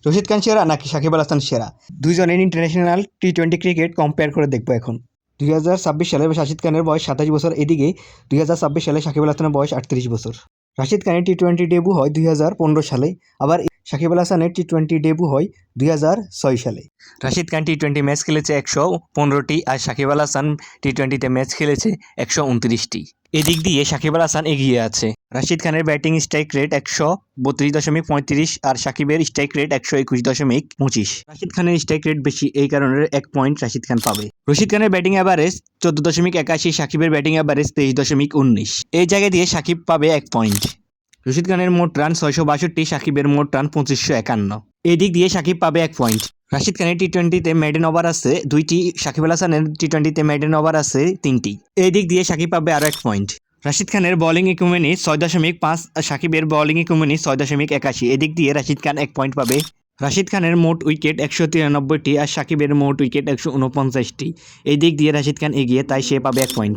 রশিদ খান সেরা নাকি সাকিব আল হাসান সেরা? দুইজনের ইন্টারন্যাশনাল টি-20 ক্রিকেট কম্পেয়ার করে দেখবো এখন। 2026 সালে রাশিদ খানের বয়স 27 বছর, এদিকে 2026 সালে সাকিব আল হাসানের বয়স 38 বছর। রাশিদ খানের টি-20 ডেবু হয় 2015 সালে, আবার সাকিব আল হাসানের টি-20 ডেবু হয় 2006 সালে। রাশিদ খান টি-20 ম্যাচ খেলেছে 115টি, আর সাকিব আল হাসান টি-20তে ম্যাচ খেলেছে 129টি। এদিক দিয়ে সাকিব আল হাসান এগিয়ে আছে। রাশিদ খানের ব্যাটিং স্ট্রাইক রেট 132.35 আর সাকিবের স্ট্রাইক রেট 121.25। রাশিদ খানের স্ট্রাইক রেট বেশি, এই কারণে 1 পয়েন্ট রাশিদ খান পাবে। রশিদ খানের ব্যাটিং অ্যাভারেজ 14.81, সাকিবের ব্যাটিং অ্যাভারেজ 23.19। এই জায়গা দিয়ে সাকিব পাবে 1 পয়েন্ট। রশিদ খানের মোট রান 662, সাকিবের মোট রান 2551। এই দিক দিয়ে সাকিব পাবে 1 পয়েন্ট। রাশিদ খানের টি-20তে মেডেন ওভার আছে 2টি, সাকিব আল হাসানের টি-20তে মেডেন ওভার আছে 3টি। এই দিক দিয়ে সাকিব পাবে আরও 1 পয়েন্ট। রাশিদ খানের বোলিং ইকুমেনি 6.5, সাকিবের বোলিং ইকুমেনি 6.81। এদিক দিয়ে রাশিদ খান 1 পয়েন্ট পাবে। রাশিদ খানের মোট উইকেট 193টি আর সাকিবের মোট উইকেট 149টি। এই দিক দিয়ে রাশিদ খান এগিয়ে, তাই সে পাবে 1 পয়েন্ট।